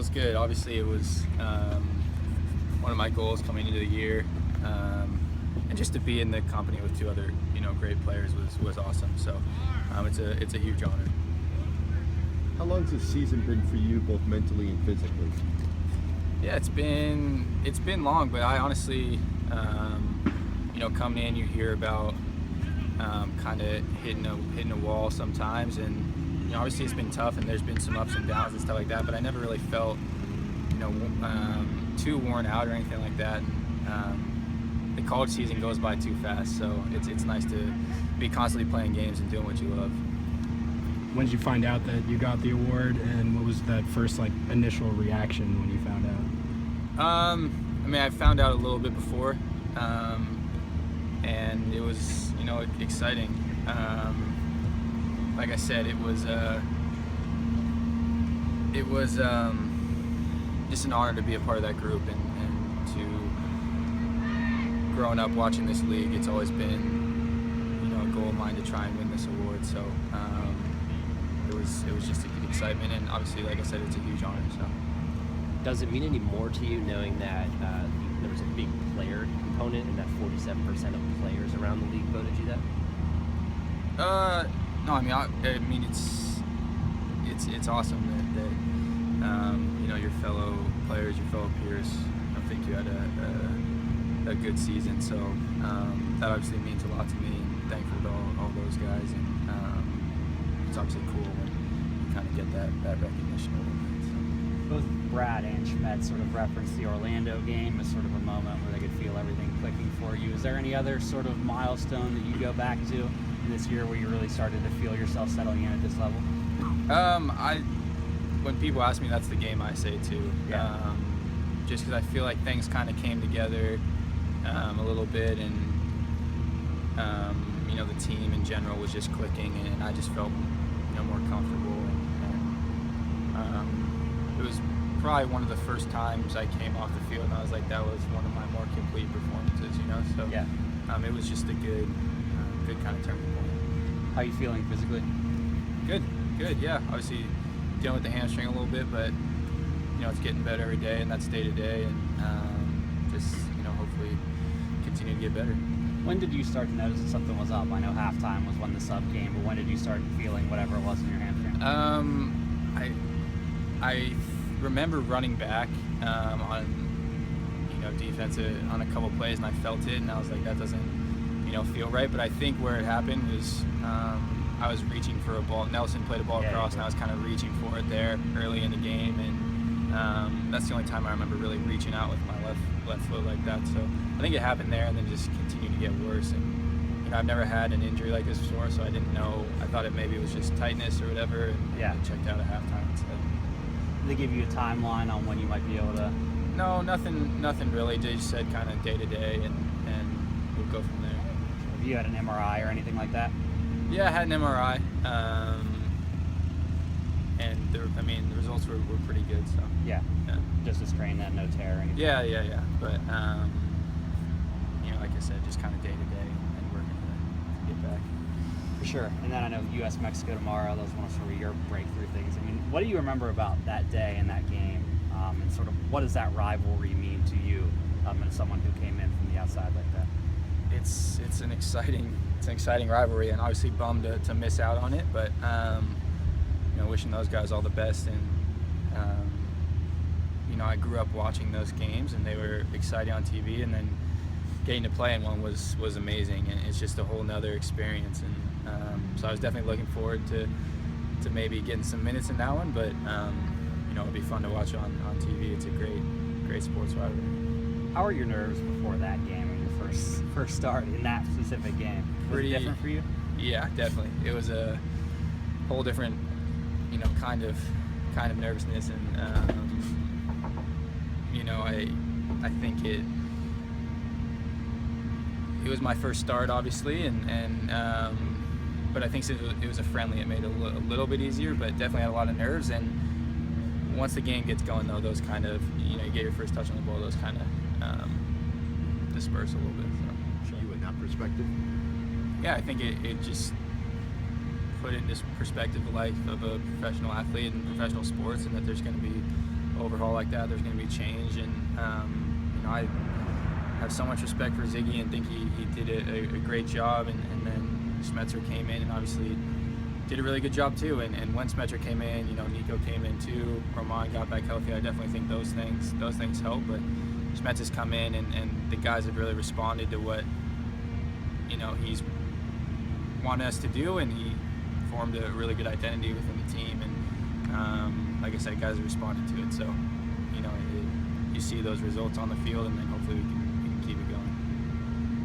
feels good. Obviously, it was one of my goals coming into the year, and just to be in the company with two other great players was awesome. So it's a huge honor. How long's this season been for you, both mentally and physically? Yeah, it's been long, but I honestly, coming in, you hear about kind of hitting a wall sometimes, and obviously it's been tough, and there's been some ups and downs and stuff like that. But I never really felt too worn out or anything like that. And the college season goes by too fast, so it's nice to be constantly playing games and doing what you love. When did you find out that you got the award, and what was that first initial reaction when you found out? I found out a little bit before, and it was exciting. Like I said, it was just an honor to be a part of that group, and to growing up watching this league, it's always been a goal of mine to try and win this award. So it was just an excitement, and obviously, like I said, it's a huge honor. So. Does it mean any more to you knowing that there was a big player component and that 47% of players around the league voted you that? No, I mean it's awesome that your fellow players, your fellow peers, think you had a good season. So that obviously means a lot to me, and thankful to all those guys. And it's obviously cool when you kind of get that recognition a little bit. So. Both Brad and Schmidt sort of referenced the Orlando game as sort of a moment where they could feel everything clicking for you. Is there any other sort of milestone that you go back to this year where you really started to feel yourself settling in at this level? When people ask me, that's the game I say too. Yeah. Just because I feel like things kind of came together a little bit, and the team in general was just clicking, and I just felt more comfortable. And it was probably one of the first times I came off the field, and I was like, that was one of my more complete performances. So yeah. It was just a good kind of turning point. How are you feeling physically? Good. Yeah. Obviously dealing with the hamstring a little bit, but it's getting better every day, and that's day to day, and just hopefully continue to get better. When did you start to notice that something was up? I know halftime was when the sub came, but when did you start feeling whatever it was in your hamstring? I remember running back on defense on a couple plays, and I felt it, and I was like, that doesn't feel right. But I think where it happened was I was reaching for a ball. Nelson played a ball across, and I was kind of reaching for it there early in the game, and that's the only time I remember really reaching out with my left foot like that. So I think it happened there, and then just continued to get worse. And I've never had an injury like this before, so I didn't know. I thought maybe it was just tightness or whatever, and I checked out at halftime instead. Did they give you a timeline on when you might be able to? No, nothing really. They just said kind of day to day, and we'll go from there. Have you had an MRI or anything like that? Yeah, I had an MRI, and the results were pretty good. So yeah. Just a strain, then no tear or anything. Yeah. But like I said, just kind of day to day and working to get back. For sure. And then I know U.S.-Mexico tomorrow. Those one of sort of your breakthrough things. I mean, what do you remember about that day and that game, and sort of what does that rivalry mean to you, as someone who came in from the outside like that? It's an exciting rivalry, and obviously bummed to miss out on it, but wishing those guys all the best. And I grew up watching those games, and they were exciting on TV, and then getting to play in one was amazing, and it's just a whole nother experience. And so I was definitely looking forward to maybe getting some minutes in that one, but it'd be fun to watch on TV. It's a great sports rivalry. How are your nerves before that game and your first start in that specific game? Was it different for you? Yeah, definitely. It was a whole different, kind of nervousness, and I think it was my first start, obviously, and but I think since it was a friendly, it made it a little bit easier, but definitely had a lot of nerves. And once the game gets going, though, those kind of, you get your first touch on the ball, those kind of disperse a little bit. So. You in that perspective? Yeah, I think it just put into perspective the life of a professional athlete and professional sports, and that there's going to be a overhaul like that, there's going to be change. And I have so much respect for Ziggy and think he did a great job. And then Smetzer came in and obviously did a really good job too. And when Smetzer came in, Nico came in too. Roman got back healthy. I definitely think those things help. But Smetzer's come in and the guys have really responded to what he's wanted us to do, and he formed a really good identity within the team. And like I said, guys have responded to it. So you see those results on the field, and then hopefully we can